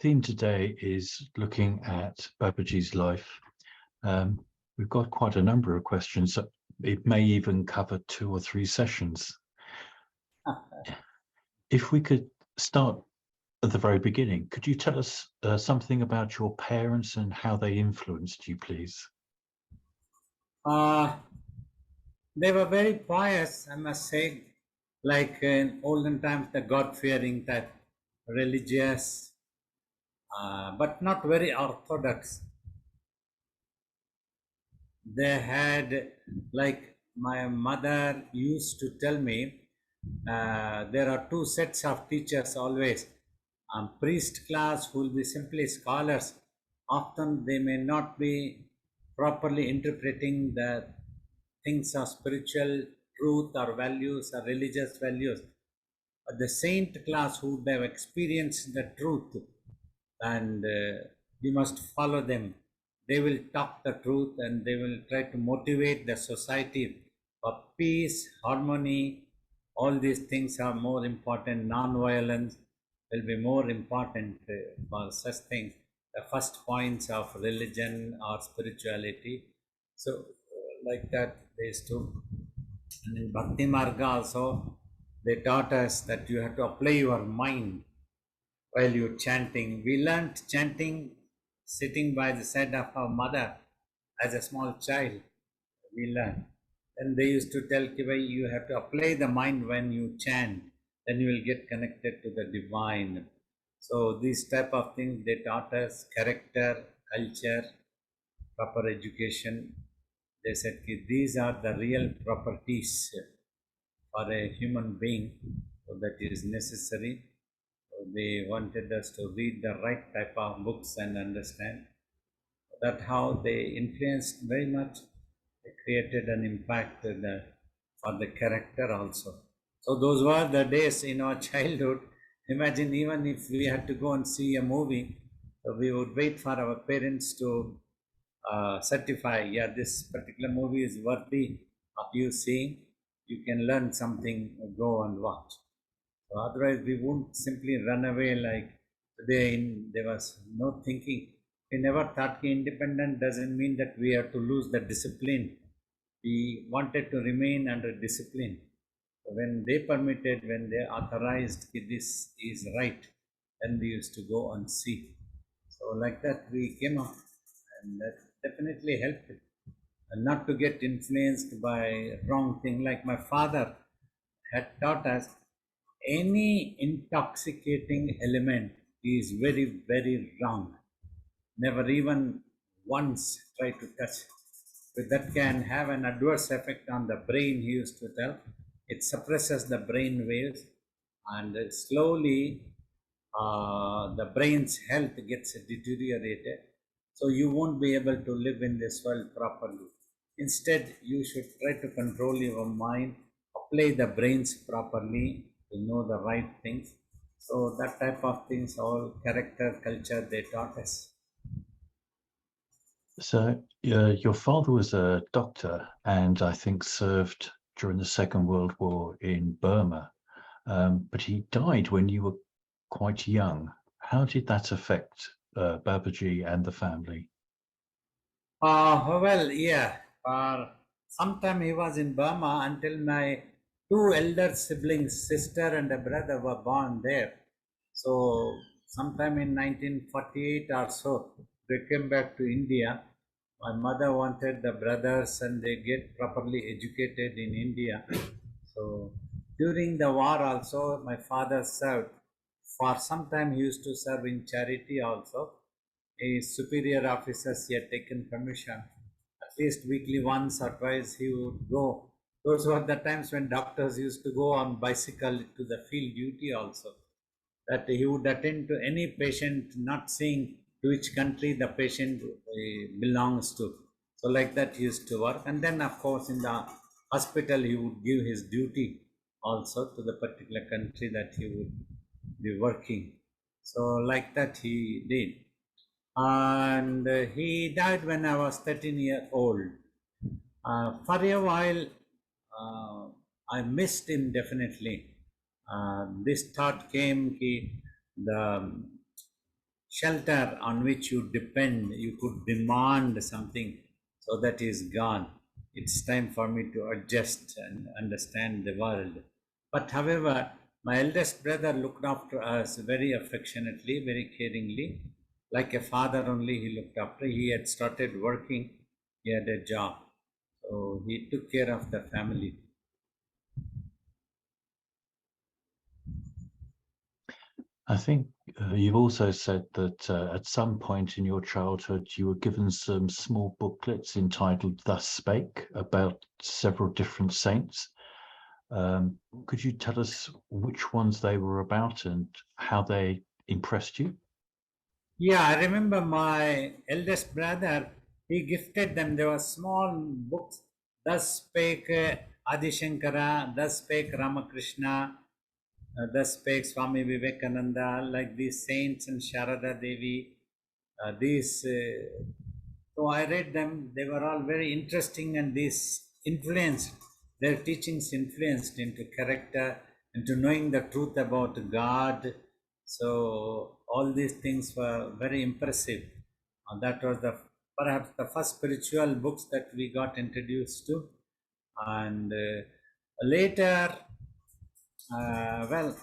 theme today is looking at Babaji's life. We've got quite a number of questions. It may even cover 2 or 3 sessions. If we could start at the very beginning, could you tell us something about your parents and how they influenced you, please? They were very pious, I must say, like in olden times, the God-fearing type, religious, but not very orthodox. They had, like my mother used to tell me, there are 2 sets of teachers always. Priest class who will be simply scholars. Often they may not be properly interpreting the things of spiritual truth or values or religious values. But the saint class who would have experienced the truth, and you must follow them. They will talk the truth and they will try to motivate the society for peace, harmony. All these things are more important. Non-violence will be more important for such things. The first points of religion or spirituality. So, like that, they used to. And in Bhakti Marga also, they taught us that you have to apply your mind while you're chanting. We learnt chanting sitting by the side of our mother as a small child. We learned. And they used to tell Kibai, you have to apply the mind when you chant, then you will get connected to the divine. So these type of things they taught us, character, culture, proper education. They said these are the real properties for a human being, so that is necessary. So they wanted us to read the right type of books and understand. That's how they influenced very much. They created an impact for the character also. So those were the days in our childhood. Imagine even if we had to go and see a movie, we would wait for our parents to certify, yeah, this particular movie is worthy of you seeing. You can learn something, go and watch. So otherwise we won't simply run away like today. There was no thinking. We never thought independent doesn't mean that we have to lose the discipline. We wanted to remain under discipline. When they permitted, when they authorized this is right, then we used to go and see. So like that we came up, and that definitely helped. And not to get influenced by wrong thing. Like my father had taught us, any intoxicating element is very, very wrong. Never even once try to touch it. But that can have an adverse effect on the brain, he used to tell. It suppresses the brain waves, and slowly the brain's health gets deteriorated. So you won't be able to live in this world properly. Instead, you should try to control your mind, apply the brains properly to know the right things. So that type of things, all character, culture, they taught us. So your father was a doctor and I think served during the Second World War in Burma, but he died when you were quite young. How did that affect Babaji and the family? Well, yeah. For some time he was in Burma until my 2 elder siblings, sister and a brother, were born there. So sometime in 1948 or so, they came back to India. My mother wanted the brothers and they get properly educated in India. So during the war also, my father served. For some time he used to serve in charity also. His superior officers, he had taken permission. At least weekly once or twice he would go. Those were the times when doctors used to go on bicycle to the field duty also. That he would attend to any patient, not seeing to which country the patient belongs to. So like that he used to work. And then of course in the hospital he would give his duty also to the particular country that he would be working. So like that he did. And he died when I was 13 years old. For a while, I missed him definitely. This thought came, the shelter on which you depend. You could demand something, so that is gone. It's time for me to adjust and understand the world. But however, my eldest brother looked after us very affectionately, very caringly. Like a father only, he looked after. He had started working, he had a job. So he took care of the family. I think you've also said that at some point in your childhood you were given some small booklets entitled Thus Spake about several different saints. Could you tell us which ones they were about and how they impressed you? Yeah, I remember my eldest brother, he gifted them. There were small books. Thus spake Adi Shankara, thus spake Ramakrishna, thus spake Swami Vivekananda, like these saints and Sharada Devi. So I read them. They were all very interesting, and these influenced, their teachings influenced into character, into knowing the truth about God. So all these things were very impressive. That was the perhaps the first spiritual books that we got introduced to, and later, well,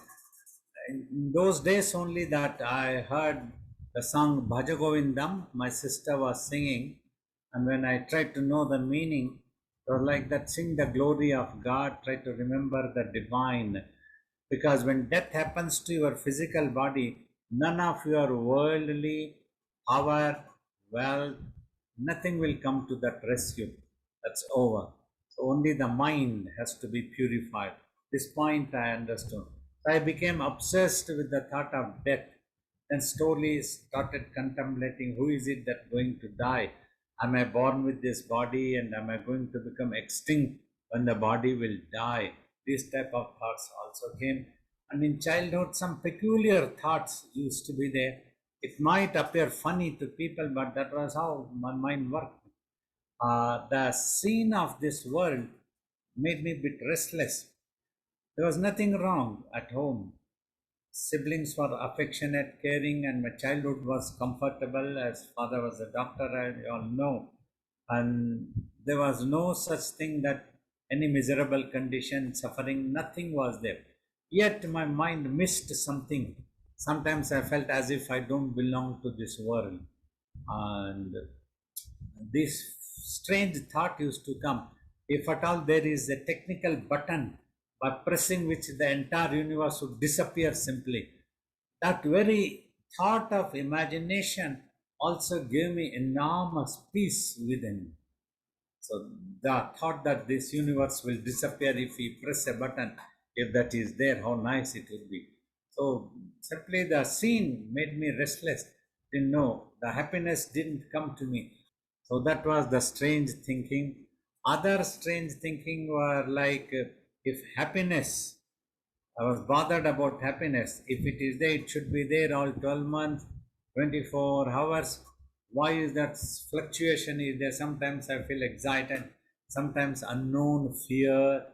in those days only that I heard the song Bhaja Govindam, my sister was singing, and when I tried to know the meaning, it was like that, sing the glory of God, try to remember the divine. Because when death happens to your physical body, none of your worldly power, wealth, nothing will come to that rescue. That's over. So only the mind has to be purified. This point I understood. So I became obsessed with the thought of death, and slowly started contemplating, who is it that going to die? Am I born with this body, and am I going to become extinct when the body will die? These type of thoughts also came. And in childhood, some peculiar thoughts used to be there. It might appear funny to people, but that was how my mind worked. The scene of this world made me a bit restless. There was nothing wrong at home. Siblings were affectionate, caring, and my childhood was comfortable as father was a doctor, I all know. And there was no such thing that any miserable condition, suffering, nothing was there. Yet my mind missed something. Sometimes I felt as if I don't belong to this world. And this strange thought used to come. If at all there is a technical button by pressing which the entire universe would disappear simply, that very thought of imagination also gave me enormous peace within. So the thought that this universe will disappear if we press a button, if that is there, how nice it would be. So simply the scene made me restless. Didn't know. The happiness didn't come to me. So that was the strange thinking. Other strange thinking were like, if happiness, I was bothered about happiness. If it is there, it should be there all 12 months, 24 hours. Why is that fluctuation is there? Sometimes I feel excited, sometimes unknown fear.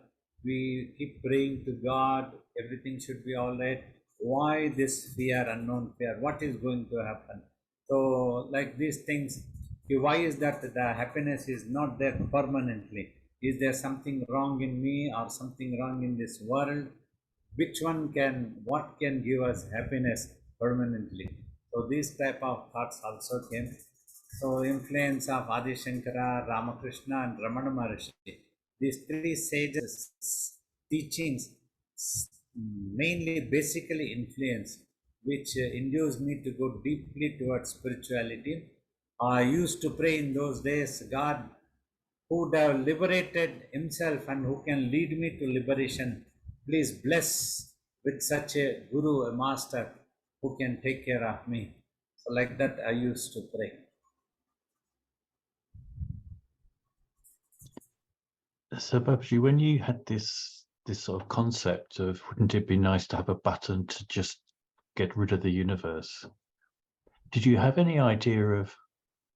We keep praying to God, everything should be all right. Why this fear, unknown fear? What is going to happen? So, like these things, why is that the happiness is not there permanently? Is there something wrong in me or something wrong in this world? Which one can, what can give us happiness permanently? So these type of thoughts also came. So influence of Adi Shankara, Ramakrishna, and Ramana Maharshi, these three sages teachings mainly basically influence, which induced me to go deeply towards spirituality. I used to pray in those days, God, who would have liberated himself and who can lead me to liberation, please bless with such a guru, a master who can take care of me. So like that I used to pray. So, Babaji, when you had this sort of concept of wouldn't it be nice to have a button to just get rid of the universe, did you have any idea of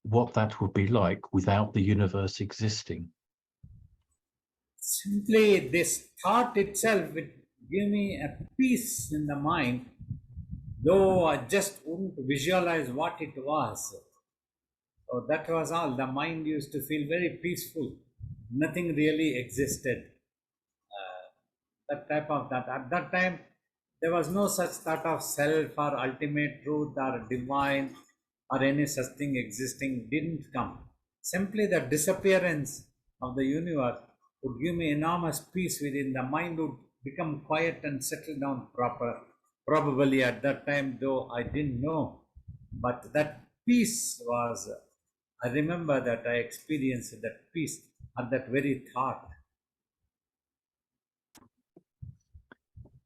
what that would be like without the universe existing? Simply this thought itself would give me a peace in the mind, though I just wouldn't visualize what it was. So that was all. The mind used to feel very peaceful. Nothing really existed. That type of that. At that time, there was no such thought of self or ultimate truth or divine or any such thing existing didn't come. Simply the disappearance of the universe would give me enormous peace within. The mind would become quiet and settle down proper. Probably at that time, though I didn't know, but that peace was, I remember that I experienced that peace at that very thought.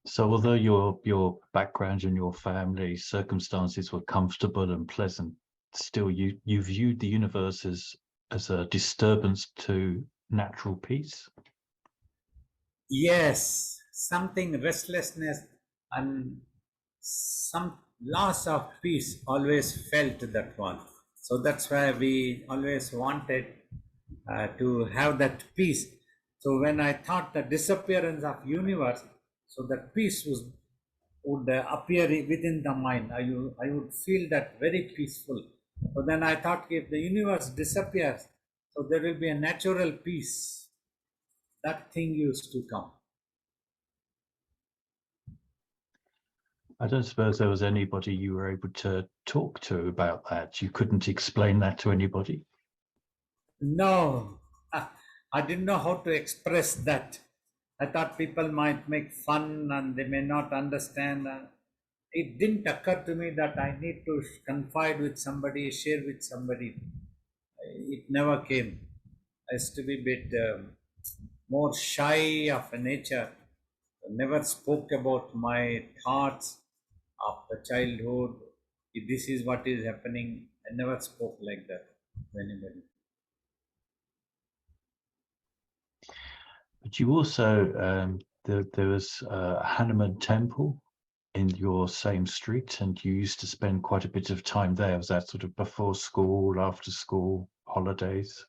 So although your background and your family circumstances were comfortable and pleasant, still you viewed the universe as a disturbance to natural peace. Yes, something restlessness and some loss of peace always felt that one. So that's why we always wanted to have that peace. So when I thought the disappearance of universe, so that peace would appear within the mind. I would feel that very peaceful. So then I thought if the universe disappears, so there will be a natural peace. That thing used to come. I don't suppose there was anybody you were able to talk to about that. You couldn't explain that to anybody. No, I didn't know how to express that. I thought people might make fun and they may not understand. It didn't occur to me that I need to confide with somebody, share with somebody. It never came. I used to be a bit more shy of a nature. I never spoke about my thoughts of the childhood. If this is what is happening, I never spoke like that to anybody. But you also there was a Hanuman temple in your same street, and you used to spend quite a bit of time there. Was that sort of before school, after school, holidays?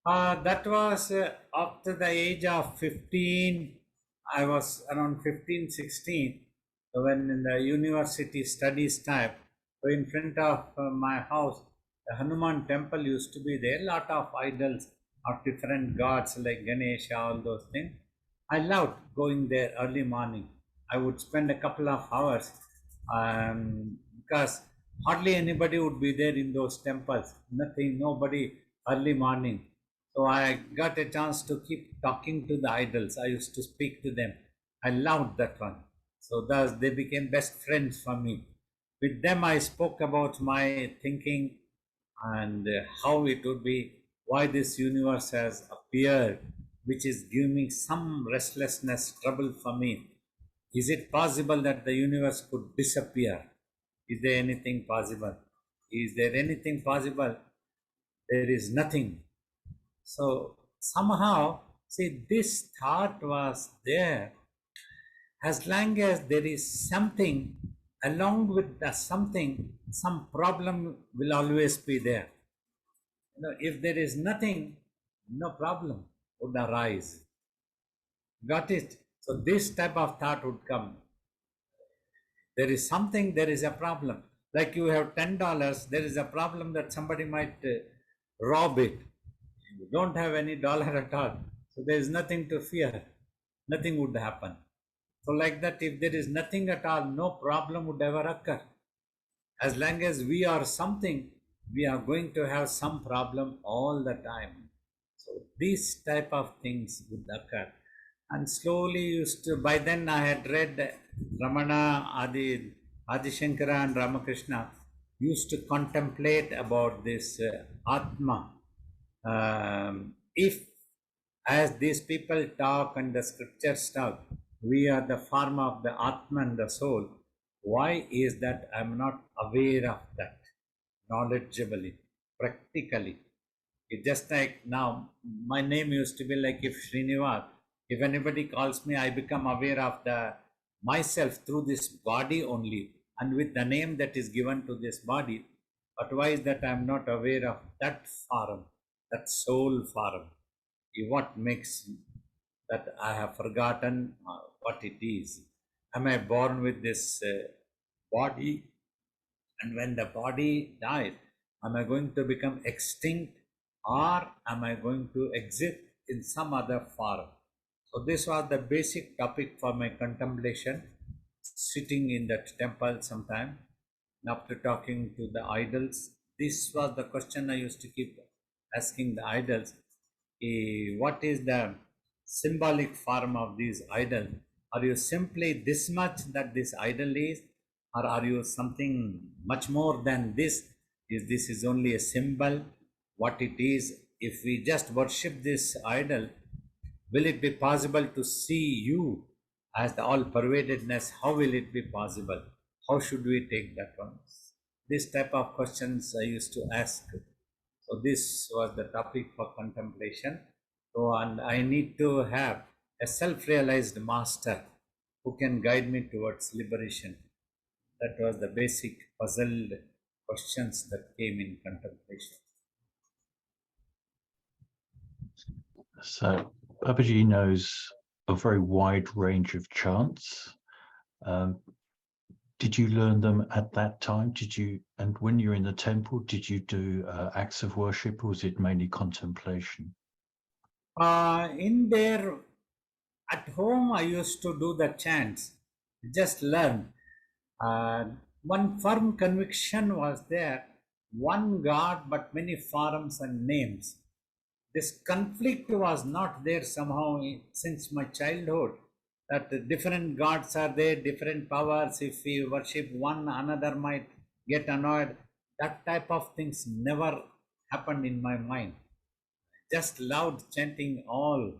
That was after the age of 15. I was around 15, 16 when in the university studies time. So in front of my house, the Hanuman temple used to be there. Lot of idols of different gods like Ganesha, all those things. I loved going there early morning. I would spend a couple of hours because hardly anybody would be there in those temples. Nothing, nobody early morning. So I got a chance to keep talking to the idols. I used to speak to them. I loved that one. So thus they became best friends for me. With them I spoke about my thinking and how it would be, why this universe has appeared, which is giving me some restlessness, trouble for me. Is it possible that the universe could disappear? Is there anything possible? Is there anything possible? There is nothing. So somehow, see, this thought was there. As long as there is something, along with the something, some problem will always be there. If there is nothing, no problem would arise. Got it? So this type of thought would come. There is something, there is a problem. Like you have $10, there is a problem that somebody might rob it. You don't have any dollar at all. So there is nothing to fear. Nothing would happen. So like that, if there is nothing at all, no problem would ever occur. As long as we are something, we are going to have some problem all the time. So these type of things would occur. And slowly used to, by then I had read Ramana, Adi Shankara and Ramakrishna used to contemplate about this Atma. If as these people talk and the scriptures talk, we are the form of the Atma and the soul. Why is that I'm not aware of that knowledgeably, practically? It's just like now, my name used to be like if Srinivas, if anybody calls me, I become aware of the myself through this body only and with the name that is given to this body. But why is that I'm not aware of that form, that soul form? What makes that I have forgotten what it is? Am I born with this body, and when the body dies, am I going to become extinct or am I going to exist in some other form? So this was the basic topic for my contemplation, sitting in that temple sometime. After talking to the idols, this was the question I used to keep asking the idols. What is the symbolic form of these idols? Are you simply this much that this idol is, or are you something much more than this? Is this is only a symbol? What it is? If we just worship this idol, will it be possible to see you as the all pervadedness? How will it be possible? How should we take that one? This type of questions I used to ask. So this was the topic for contemplation. So, and I need to have a self-realized master who can guide me towards liberation. That was the basic puzzled questions that came in contemplation. So Babaji knows a very wide range of chants. Did you learn them at that time? And when you're in the temple, did you do acts of worship, or was it mainly contemplation? In there, at home, I used to do the chants, just learn. One firm conviction was there, one God, but many forms and names. This conflict was not there somehow since my childhood, that different gods are there, different powers. If we worship one, another might get annoyed. That type of things never happened in my mind. Just loved chanting all,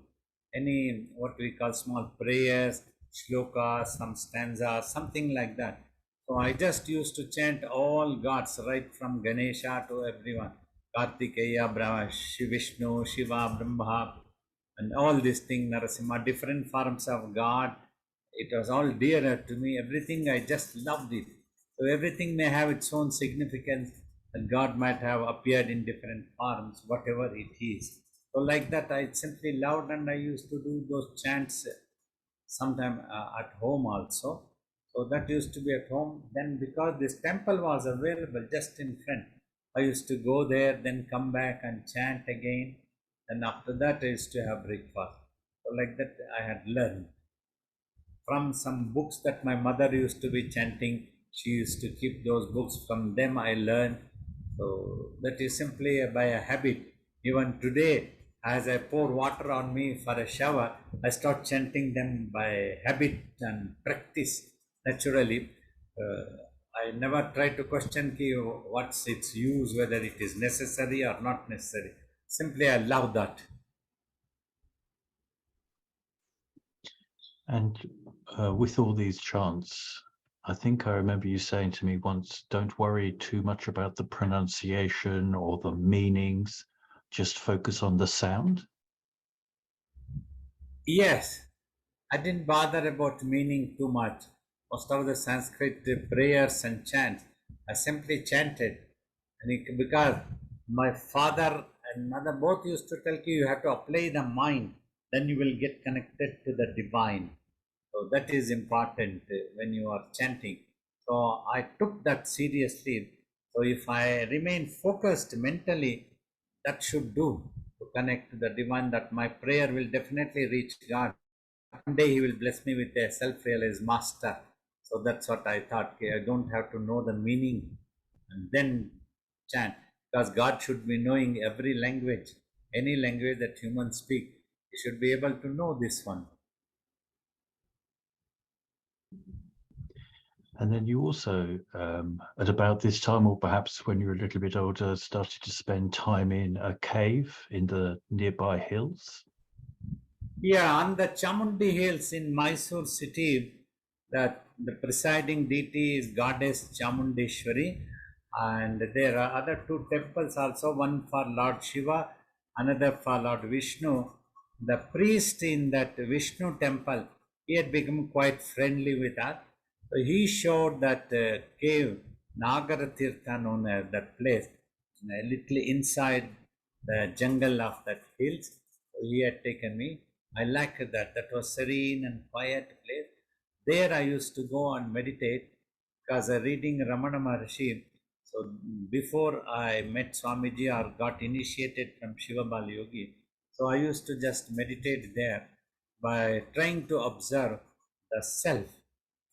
any what we call small prayers, shlokas, some stanzas, something like that. So I just used to chant all gods, right from Ganesha to everyone. Kartikeya, Brahma, Vishnu, Shiva, Brahma, and all these things, Narasimha, different forms of God. It was all dearer to me. Everything, I just loved it. So everything may have its own significance, and God might have appeared in different forms, whatever it is. So like that, I simply loved, and I used to do those chants sometime at home also. So that used to be at home. Then because this temple was available just in front, I used to go there, then come back and chant again. And after that, I used to have breakfast. So like that, I had learned from some books that my mother used to be chanting. She used to keep those books. From them, I learned. So that is simply by a habit. Even today, as I pour water on me for a shower, I start chanting them by habit and practice naturally. I never try to question what's its use, whether it is necessary or not necessary. Simply, I love that. And with all these chants, I think I remember you saying to me once, don't worry too much about the pronunciation or the meanings, just focus on the sound. Yes, I didn't bother about meaning too much. Most of the Sanskrit prayers and chants, I simply chanted. And because my father and mother both used to tell you have to apply the mind, then you will get connected to the divine. So that is important when you are chanting. So I took that seriously. So if I remain focused mentally, that should do to connect to the divine, that my prayer will definitely reach God. One day he will bless me with a self-realized master. So that's what I thought. Okay, I don't have to know the meaning and then chant, because God should be knowing every language, any language that humans speak. He should be able to know this one. And then you also, at about this time, or perhaps when you were a little bit older, started to spend time in a cave in the nearby hills. Yeah, on the Chamundi hills in Mysore city, the presiding deity is goddess Chamundeshwari, and there are other two temples also, one for Lord Shiva, another for Lord Vishnu. The priest in that Vishnu temple, he had become quite friendly with us. So he showed that cave, Nagaratirtha known as that place, a little inside the jungle of that hills. So he had taken me. I liked that. That was serene and quiet place. There I used to go and meditate. because reading Ramana Maharshi. So before I met Swamiji or got initiated from Shivabalayogi, so I used to just meditate there by trying to observe the self,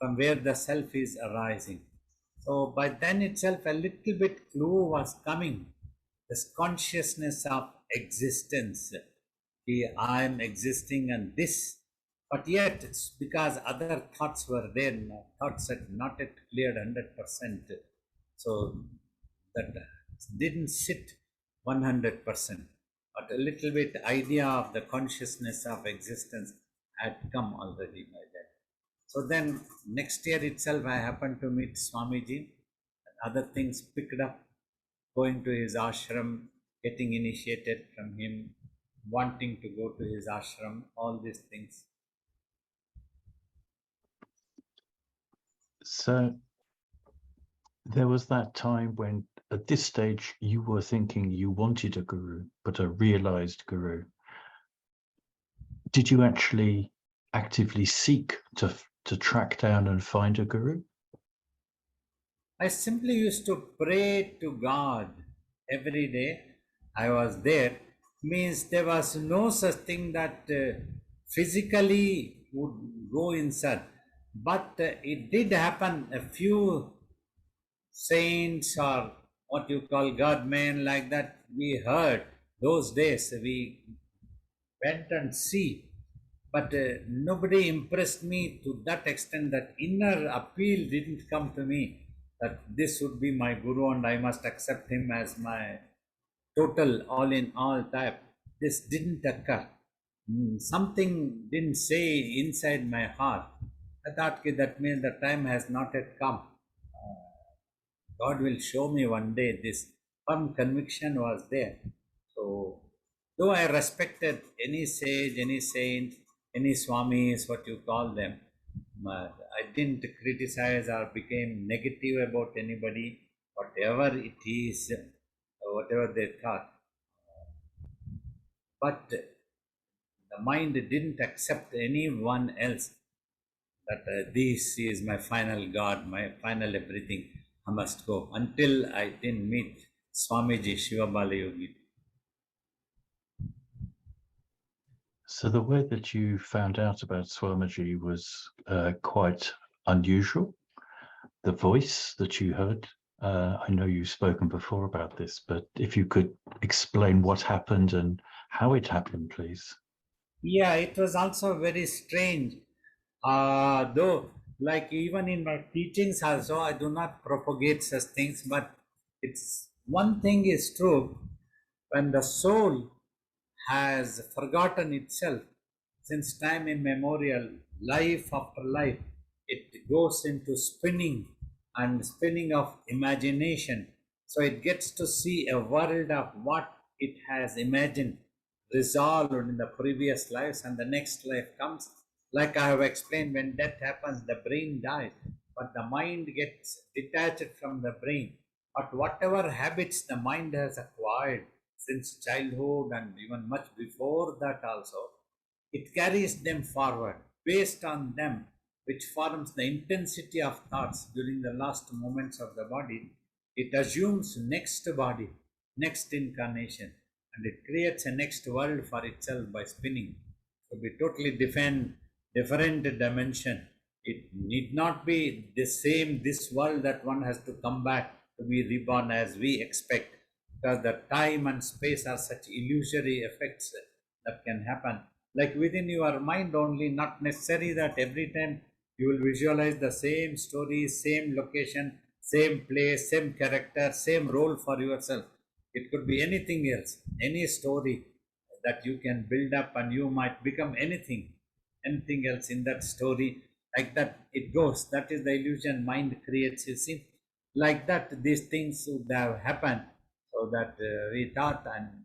from where the self is arising. So by then itself, a little bit clue was coming. This consciousness of existence. I am existing and this, but yet because other thoughts were there, thoughts had not yet cleared 100%. So that didn't sit 100%, but a little bit idea of the consciousness of existence had come already by then. So then next year itself, I happened to meet Swamiji, and other things picked up, going to his ashram, getting initiated from him, wanting to go to his ashram, all these things. So there was that time when at this stage you were thinking you wanted a guru, but a realized guru. Did you actually actively seek to track down and find a guru? I simply used to pray to God every day. I was there. Means there was no such thing that physically would go inside. But it did happen. A few saints or what you call God men like that, we heard those days. We went and see. But nobody impressed me to that extent that inner appeal didn't come to me that this would be my guru and I must accept him as my total all in all type. This didn't occur. Something didn't say inside my heart. I thought "Okay, that means the time has not yet come. God will show me one day. This firm conviction was there. So, though I respected any sage, any saint, any swamis, what you call them, but I didn't criticize or became negative about anybody, whatever it is, whatever they thought. But the mind didn't accept anyone else that this is my final God, my final everything. I must go until I didn't meet Swamiji Shivabalayogi. So the way that you found out about Swamiji was quite unusual. The voice that you heard, I know you've spoken before about this, but if you could explain what happened and how it happened, please. Yeah, it was also very strange. Though, like even in my teachings also, I do not propagate such things, but it's one thing is true. When the soul has forgotten itself since time immemorial, life after life, it goes into spinning and spinning of imagination. So it gets to see a world of what it has imagined, resolved in the previous lives, and the next life comes. Like I have explained, when death happens, the brain dies, but the mind gets detached from the brain. But whatever habits the mind has acquired since childhood and even much before that also, it carries them forward based on them, which forms the intensity of thoughts during the last moments of the body. It assumes next body, next incarnation, and it creates a next world for itself by spinning. To be totally different dimension. It need not be the same this world that one has to come back to be reborn as we expect, because the time and space are such illusory effects that can happen. Like within your mind only, not necessary that every time you will visualize the same story, same location, same place, same character, same role for yourself. It could be anything else, any story that you can build up, and you might become anything else in that story. Like that, it goes. That is the illusion mind creates, you see. Like that, these things would have happened, so that we thought and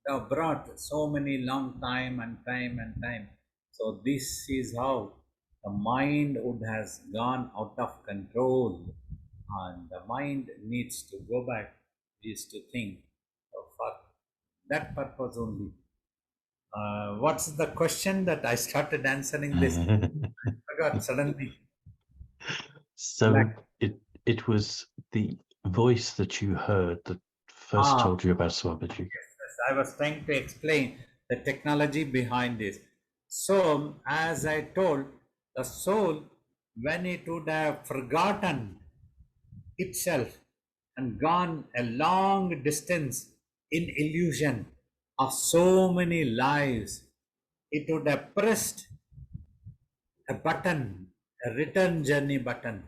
have brought so many long time and time and time. So this is how the mind would has gone out of control, and the mind needs to go back, is to think for that purpose only. What's the question that I started answering this? I forgot suddenly. So Like, it was the voice that you heard that first told you about Swamiji. Yes, I was trying to explain the technology behind this. So, as I told, the soul, when it would have forgotten itself and gone a long distance in illusion of so many lives, it would have pressed a button, a return journey button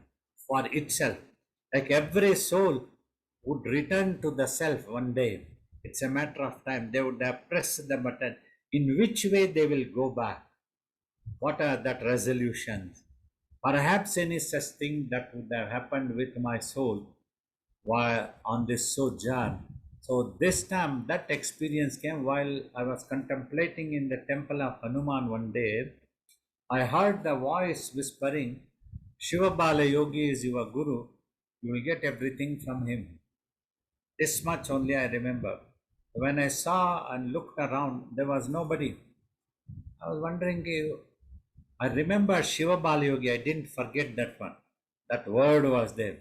for itself. Like every soul would return to the self one day. It's a matter of time. They would have pressed the button. In which way they will go back? What are that resolutions? Perhaps any such thing that would have happened with my soul while on this sojourn. So this time that experience came while I was contemplating in the temple of Hanuman one day. I heard the voice whispering, Shivabalayogi is your guru. You will get everything from him. This much only I remember. When I saw and looked around, there was nobody. I was wondering, I remember Shiva Balayogi. I didn't forget that one. That word was there.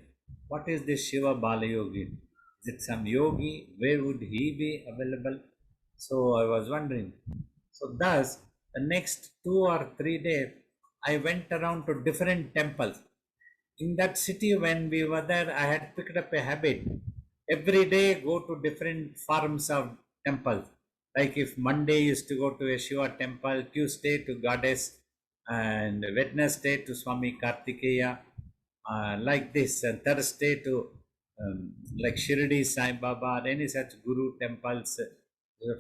What is this Shiva Balayogi? Is it some yogi? Where would he be available? So I was wondering. So thus, the next 2 or 3 days, I went around to different temples. In that city, when we were there, I had picked up a habit. Every day, go to different forms of temples. Like if Monday used to go to a Shiva temple, Tuesday to Goddess, and Wednesday to Swami Kartikeya, like this, and Thursday to like Shirdi Sai Baba, any such Guru temples.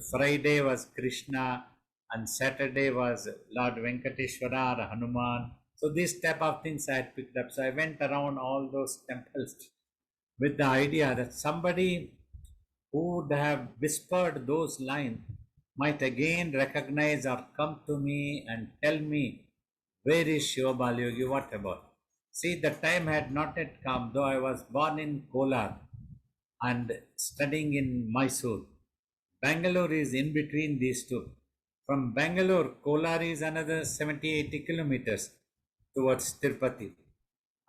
Friday was Krishna, and Saturday was Lord Venkateshwara or Hanuman. So these type of things I had picked up. So I went around all those temples with the idea that somebody who would have whispered those lines might again recognize or come to me and tell me, where is Shivabalayogi, what about? See, the time had not yet come, though I was born in Kolar and studying in Mysore. Bangalore is in between these two. From Bangalore, Kolar is another 70-80 kilometers towards Tirupati.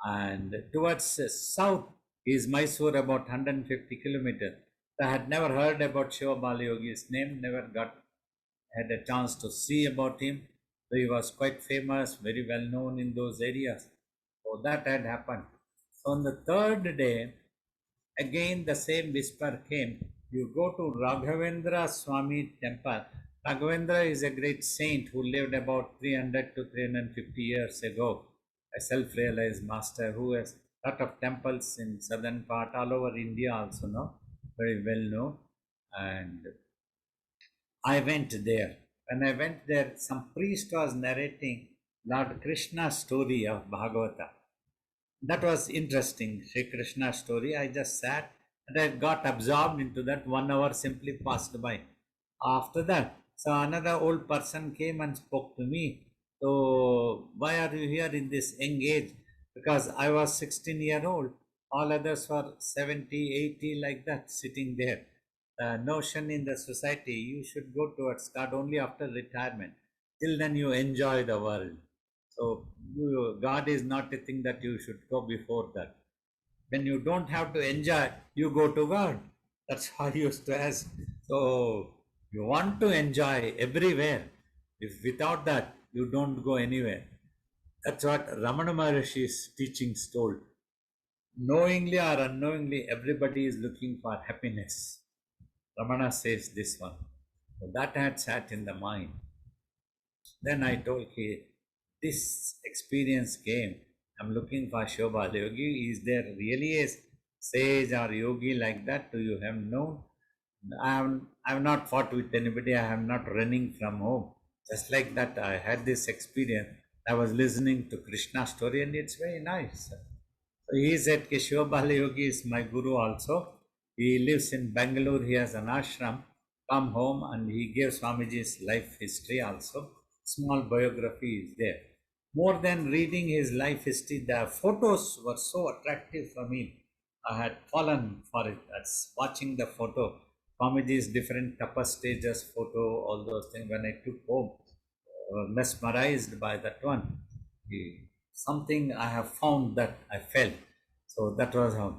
And towards south is Mysore, about 150 kilometers. I had never heard about Shiva Balayogi's name, never had a chance to see about him. So he was quite famous, very well known in those areas. So that had happened. So on the third day, again the same whisper came. You go to Raghavendra Swami temple. Raghavendra is a great saint who lived about 300 to 350 years ago. A self-realized master who has lot of temples in southern part, all over India also, no? Very well known. And I went there. When I went there, some priest was narrating Lord Krishna's story of Bhagavata. That was interesting, Sri Krishna's story. I just sat and I got absorbed into that. 1 hour simply passed by. After that, so another old person came and spoke to me. So, why are you here in this young age? Because I was 16-year-old. All others were 70, 80, like that, sitting there. The notion in the society, you should go towards God only after retirement. Till then, you enjoy the world. So, God is not a thing that you should go before that. When you don't have to enjoy, you go to God. That's how you used to ask. So, you want to enjoy everywhere. If without that, you don't go anywhere. That's what Ramana Maharishi's teachings told. Knowingly or unknowingly, everybody is looking for happiness. Ramana says this one. So that had sat in the mind. Then I told him, this experience came. I'm looking for Shivabalayogi. Is there really a sage or yogi like that? Do you have known? I have not fought with anybody. I am not running from home. Just like that, I had this experience. I was listening to Krishna's story and it's very nice. So he said, Shivabalayogi is my guru also. He lives in Bangalore. He has an ashram. Come home, and he gave Swamiji's life history also. Small biography is there. More than reading his life history, the photos were so attractive for me. I had fallen for it. That's watching the photo. Swamiji's different tapas stages photo, all those things. When I took home, mesmerized by that one. Something I have found that I felt. So So that was how.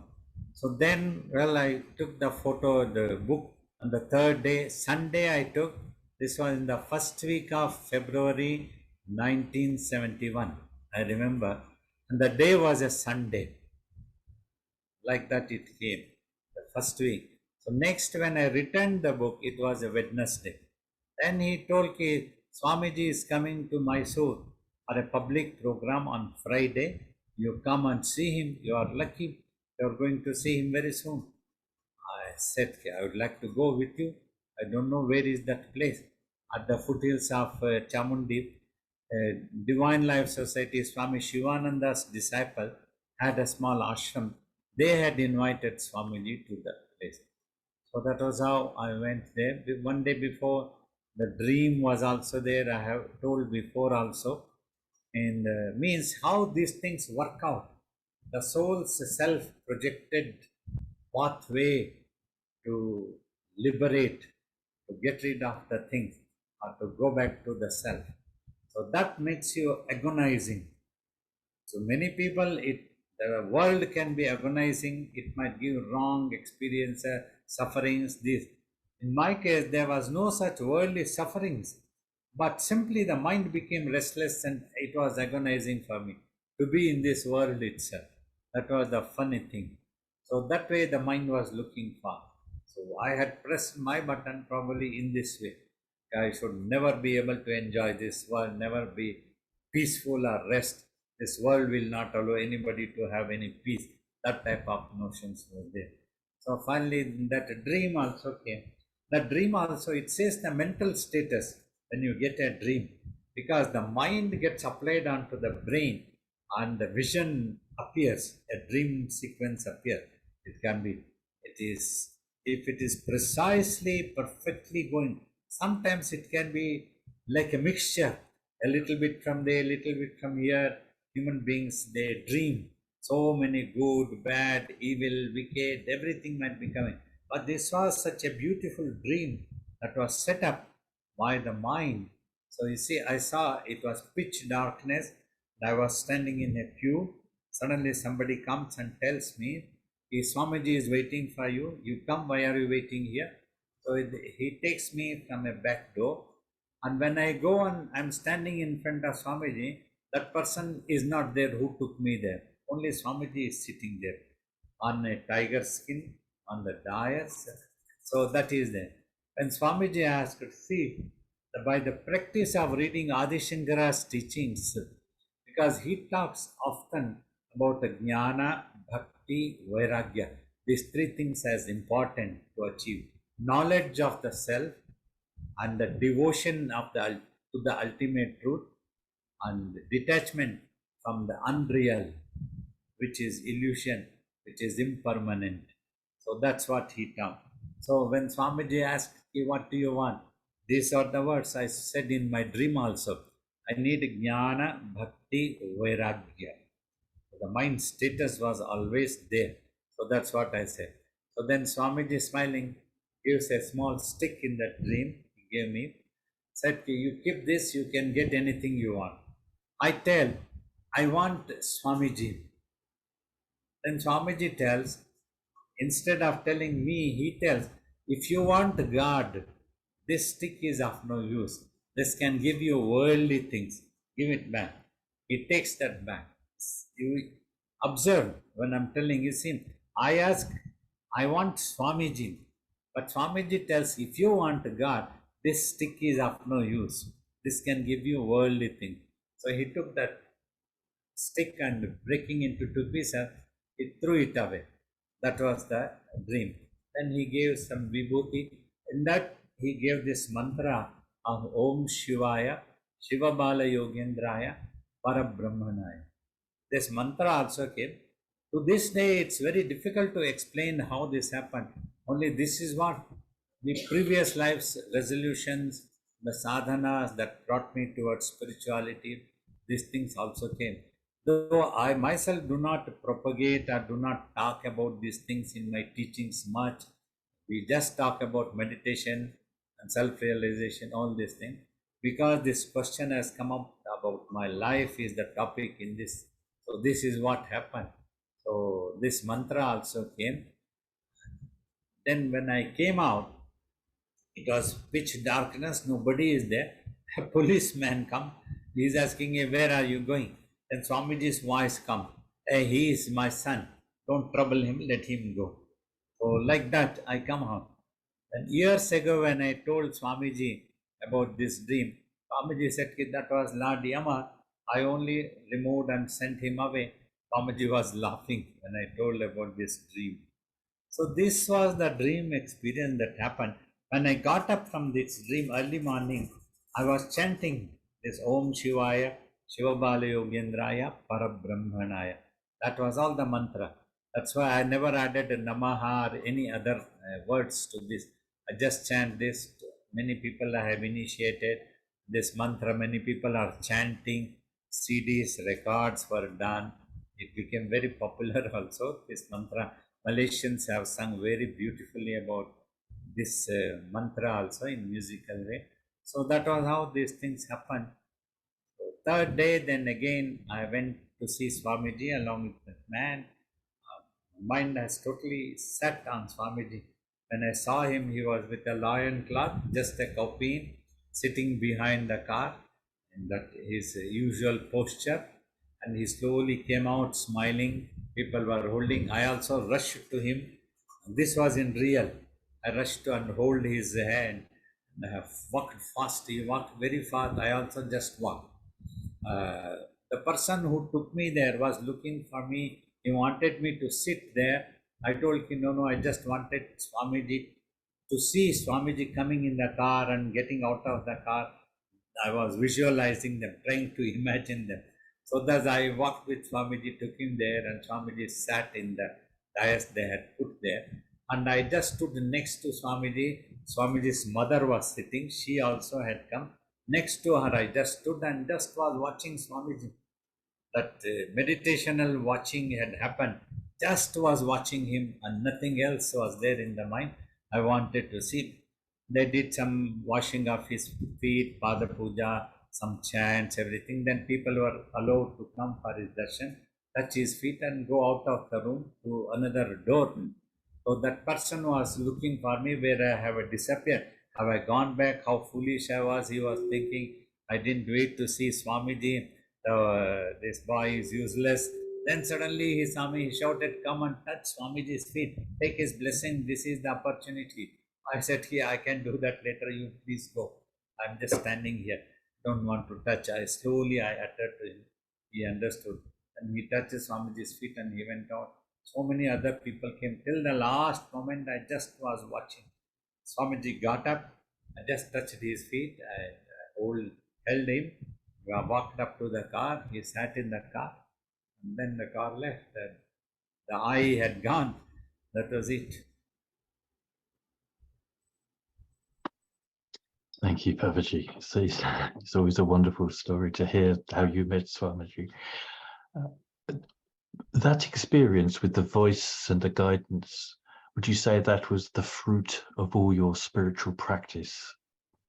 So then, well, I took the photo, the book on the third day, Sunday I took. This was in the first week of February 1971. I remember. And the day was a Sunday. Like that it came, the first week. So next when I returned the book, it was a Wednesday. Then he told me, Swamiji is coming to Mysore for a public program on Friday. You come and see him. You are lucky. You are going to see him very soon. I said, "Okay, I would like to go with you. I don't know where is that place. At the foothills of Chamundi, Divine Life Society, Swami Shivananda's disciple had a small ashram. They had invited Swamiji to that place. So that was how I went there. One day before, the dream was also there. I have told before also. And means how these things work out. The soul's self projected pathway to liberate, to get rid of the things, or to go back to the self. So that makes you agonizing. So many people, the world can be agonizing. It might give wrong experience, sufferings. This, in my case, there was no such worldly sufferings, but simply the mind became restless, and it was agonizing for me to be in this world itself. That was the funny thing. So that way, the mind was looking for. So I had pressed my button probably in this way. I should never be able to enjoy this world, never be peaceful or rest. This world will not allow anybody to have any peace. That type of notions were there. So finally, that dream also came. That dream also, it says the mental status when you get a dream, because the mind gets applied onto the brain and the vision appears, a dream sequence appears. It can be, it is, if it is precisely, perfectly going, sometimes it can be like a mixture, a little bit from there, a little bit from here. Human beings, they dream. So many good, bad, evil, wicked, everything might be coming. But this was such a beautiful dream that was set up by the mind. So you see, I saw it was pitch darkness. I was standing in a queue. Suddenly somebody comes and tells me, Swamiji is waiting for you. You come, why are you waiting here? So he takes me from a back door. And when I go and I'm standing in front of Swamiji, that person is not there who took me there. Only Swamiji is sitting there on a tiger skin on the dais. So that is there. When Swamiji asked, see, by the practice of reading Adi Shankara's teachings, because he talks often about the jnana, bhakti, vairagya. These three things as important to achieve. Knowledge of the self and the devotion of to the ultimate truth, and detachment from the unreal, which is illusion, which is impermanent. So that's what he taught. So when Swamiji asked, what do you want? These are the words I said in my dream also. I need jnana, bhakti, vairagya. The mind status was always there. So that's what I said. So then Swamiji smiling gives a small stick in that dream he gave me. Said, you keep this, you can get anything you want. I tell, I want Swamiji. Then Swamiji tells, instead of telling me, he tells, if you want God, this stick is of no use. This can give you worldly things. Give it back. He takes that back. You observe when I'm telling you, see, I ask, I want Swamiji. But Swamiji tells, if you want God, this stick is of no use. This can give you worldly things. So he took that stick and breaking into two pieces, he threw it away. That was the dream. Then he gave some vibhuti. In that, he gave this mantra of Om Shivaya, Shivabalayogendraya, Parabrahmanaya. This mantra also came. To this day, it's very difficult to explain how this happened. Only this is what the previous life's resolutions, the sadhanas that brought me towards spirituality, these things also came. Though I myself do not propagate or do not talk about these things in my teachings much, we just talk about meditation and self-realization, all these things. Because this question has come up about my life is the topic in this. So this is what happened. So this mantra also came. Then when I came out, it was pitch darkness, nobody is there. A policeman come, he is asking, "Hey, where are you going?" Then Swamiji's voice come, "Hey, he is my son. Don't trouble him, let him go." So like that, I come out. And years ago, when I told Swamiji about this dream, Swamiji said, "Ki that was Lord Yama. I only removed and sent him away." Swamiji was laughing when I told about this dream. So this was the dream experience that happened. When I got up from this dream early morning, I was chanting this Om Shivaya, Shivabalayogi, Parabrahmanaya. That was all the mantra. That's why I never added a Namaha or any other words to this. I just chant this. Many people I have initiated this mantra. Many people are chanting. CDs, records were done. It became very popular also, this mantra. Malaysians have sung very beautifully about this mantra also in musical way. So that was how these things happened. So third day, then again, I went to see Swamiji along with that man. Mind has totally set on Swamiji. When I saw him, he was with a lion cloth, just a copy, sitting behind the car, in that his usual posture. And he slowly came out smiling. People were holding. I also rushed to him. This was in real. I rushed to and hold his hand. I have walked fast. He walked very fast. I also just walked. Uh, the person who took me there was looking for me. He wanted me to sit there. I told him, no, I just wanted Swamiji to see Swamiji coming in the car and getting out of the car. I was visualizing them, trying to imagine them. So thus I walked with Swamiji, took him there, and Swamiji sat in the dais they had put there. And I just stood next to Swamiji. Swamiji's mother was sitting. She also had come. Next to her, I just stood and just was watching Swamiji. That meditational watching had happened. Just was watching him and nothing else was there in the mind. I wanted to see. They did some washing of his feet, Pada Puja, some chants, everything. Then people were allowed to come for his darshan, touch his feet and go out of the room to another door. So that person was looking for me where I have disappeared. Have I gone back? How foolish I was. He was thinking, I didn't wait to see Swamiji. This boy is useless. Then suddenly he saw me, he shouted, "Come and touch Swamiji's feet. Take his blessing. This is the opportunity." I said, "Yeah, I can do that later. You please go. I'm just standing here. Don't want to touch." I uttered to him. He understood. And he touched Swamiji's feet and he went out. So many other people came. Till the last moment, I just was watching. Swamiji got up. I just touched his feet. Held him. We walked up to the car. He sat in the car. And then the car left. And the eye had gone. That was it. Thank you, Babaji. It's always a wonderful story to hear how you met Swamiji. That experience with the voice and the guidance, would you say that was the fruit of all your spiritual practice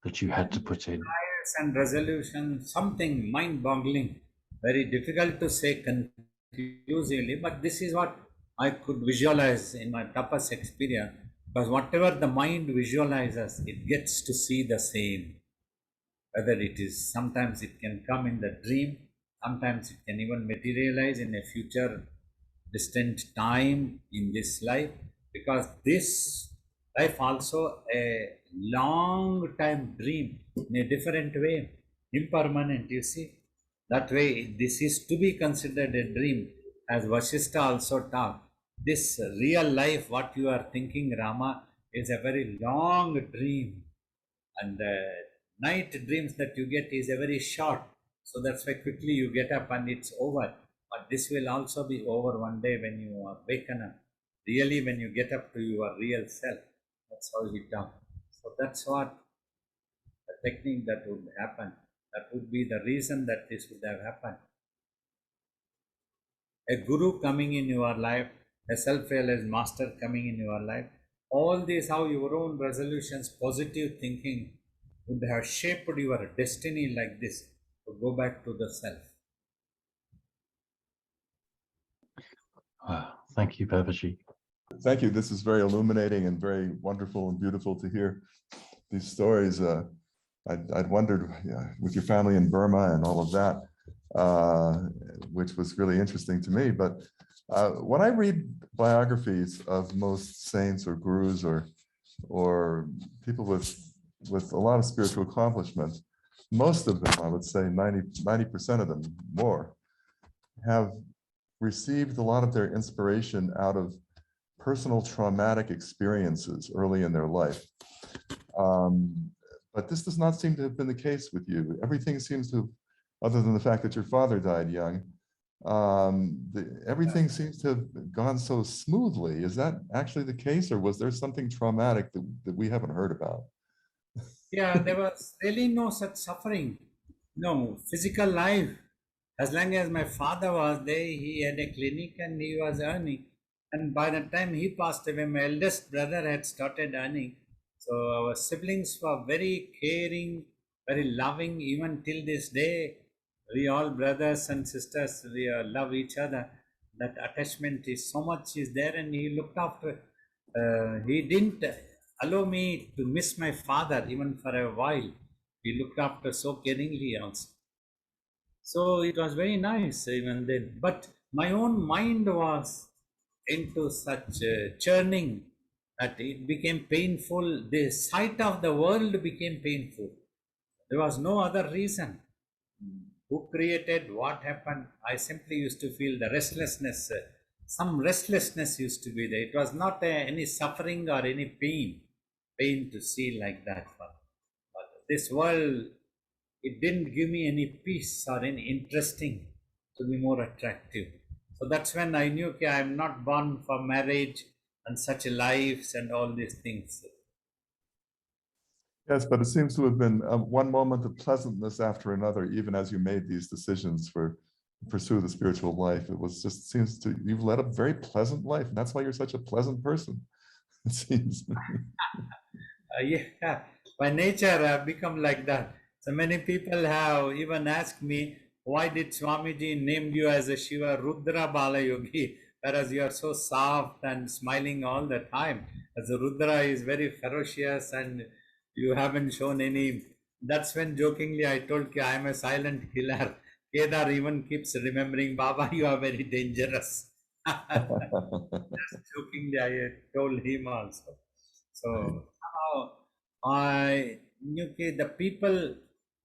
that you had to put in? Desires and resolution, something mind-boggling, very difficult to say conclusively, but this is what I could visualize in my tapas experience, because whatever the mind visualizes, it gets to see the same. Whether it is, sometimes it can come in the dream, sometimes it can even materialize in a future distant time in this life, because this life also a long time dream in a different way, impermanent, you see. That way, this is to be considered a dream, as Vasistha also taught. This real life, what you are thinking, Rama, is a very long dream, and the night dreams that you get is a very short. So that's why quickly you get up and it's over. But this will also be over one day when you are waken up. Really, when you get up to your real self. That's how he taught. So that's what the technique that would happen. That would be the reason that this would have happened. A guru coming in your life, a self-realized master coming in your life, all these, how your own resolutions, positive thinking would have shaped your destiny like this, to go back to the self. Thank you, Babaji. Thank you. This is very illuminating and very wonderful and beautiful to hear these stories. I'd wondered with your family in Burma and all of that, which was really interesting to me. But when I read biographies of most saints or gurus or people with a lot of spiritual accomplishment, most of them, I would say 90% of them, more, have received a lot of their inspiration out of personal traumatic experiences early in their life. But this does not seem to have been the case with you. Everything seems to, other than the fact that your father died young, everything seems to have gone so smoothly. Is that actually the case, or was there something traumatic that we haven't heard about? Yeah, there was really no such suffering, no physical life. As long as my father was there, he had a clinic and he was earning. And by the time he passed away, my eldest brother had started earning. So our siblings were very caring, very loving, even till this day. We all brothers and sisters, we love each other. That attachment is so much is there, and he looked after. He didn't allow me to miss my father even for a while. He looked after so caringly also. So it was very nice even then. But my own mind was into such churning that it became painful. The sight of the world became painful. There was no other reason. Who created, what happened? I simply used to feel the restlessness. Some restlessness used to be there. It was not any suffering or any pain to see like that. But this world, it didn't give me any peace or any interesting to be more attractive. So that's when I knew, okay, I'm not born for marriage and such lives and all these things. Yes, but it seems to have been one moment of pleasantness after another, even as you made these decisions to pursue the spiritual life. It was just seems to you've led a very pleasant life, and that's why you're such a pleasant person. It seems. Yeah, by nature I've become like that. So many people have even asked me, why did Swamiji named you as a Shiva Rudra Balayogi, whereas you are so soft and smiling all the time. As a Rudra is very ferocious and you haven't shown any. That's when jokingly I told I am a silent killer. Kedar even keeps remembering, Baba, you are very dangerous. Just jokingly I told him also. So I knew the people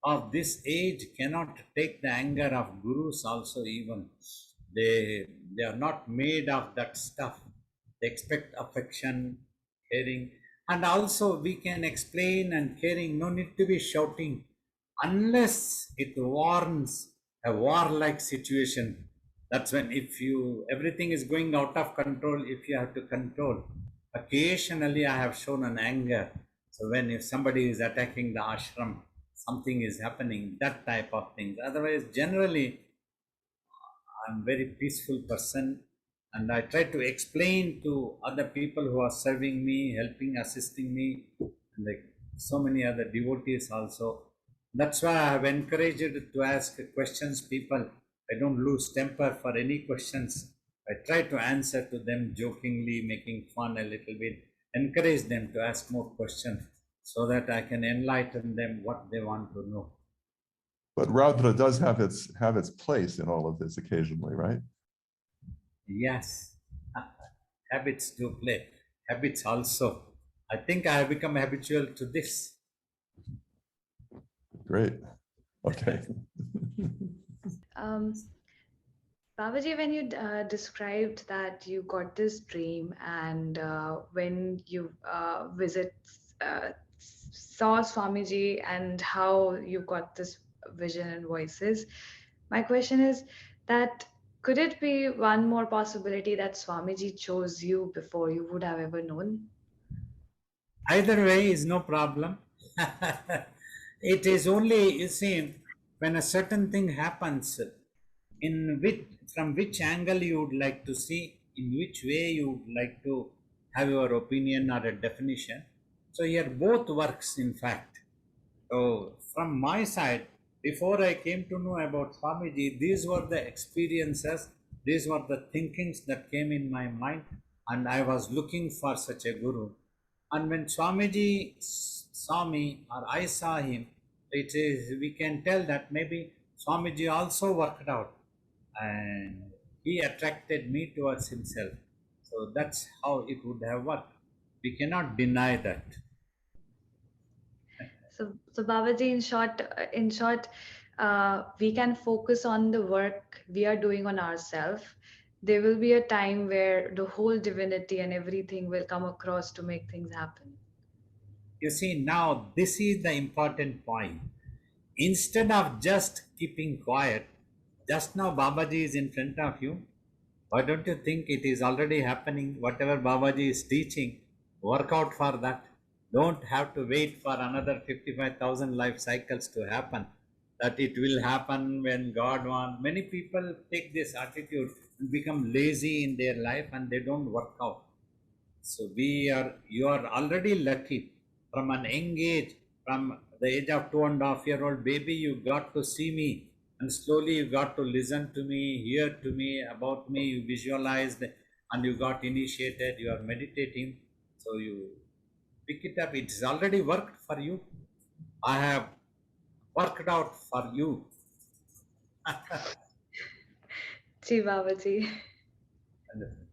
of this age cannot take the anger of gurus also even. They are not made of that stuff. They expect affection, caring, and also we can explain and caring, no need to be shouting unless it warrants a warlike situation. That's when if you everything is going out of control, if you have to control. Occasionally I have shown an anger. So when if somebody is attacking the ashram, something is happening, that type of things. Otherwise, generally, I'm very peaceful person, and I try to explain to other people who are serving me, helping, assisting me, and like so many other devotees also. That's why I have encouraged to ask questions people. I don't lose temper for any questions. I try to answer to them jokingly, making fun a little bit, encourage them to ask more questions so that I can enlighten them what they want to know. But Rudra does have its place in all of this occasionally, right? Yes, habits do play. Habits also. I think I have become habitual to this. Great. Okay. Babaji, when you described that you got this dream and when you saw Swamiji and how you got this vision and voices, my question is that could it be one more possibility that Swamiji chose you before you would have ever known? Either way is no problem. It is only, you see, when a certain thing happens, from which angle you would like to see, in which way you would like to have your opinion or a definition. So here both works in fact. So from my side, before I came to know about Swamiji, these were the experiences, These were the thinkings that came in my mind, and I was looking for such a guru. And when Swamiji saw me or I saw him, it is, we can tell that maybe Swamiji also worked out and he attracted me towards himself. So that's how it would have worked. We cannot deny that. So Babaji, in short, we can focus on the work we are doing on ourselves. There will be a time where the whole divinity and everything will come across to make things happen. You see, now this is the important point. Instead of just keeping quiet, just now Babaji is in front of you. Why don't you think it is already happening? Whatever Babaji is teaching, work out for that. Don't have to wait for another 55,000 life cycles to happen. That it will happen when God wants. Many people take this attitude and become lazy in their life and they don't work out. So you are already lucky. From an young age, from the age of 2.5-year-old baby, you got to see me, and slowly you got to listen to me, hear to me, about me, you visualized, and you got initiated, you are meditating. So you pick it up. It's already worked for you. I have worked out for you. Ji Babaji. Wonderful.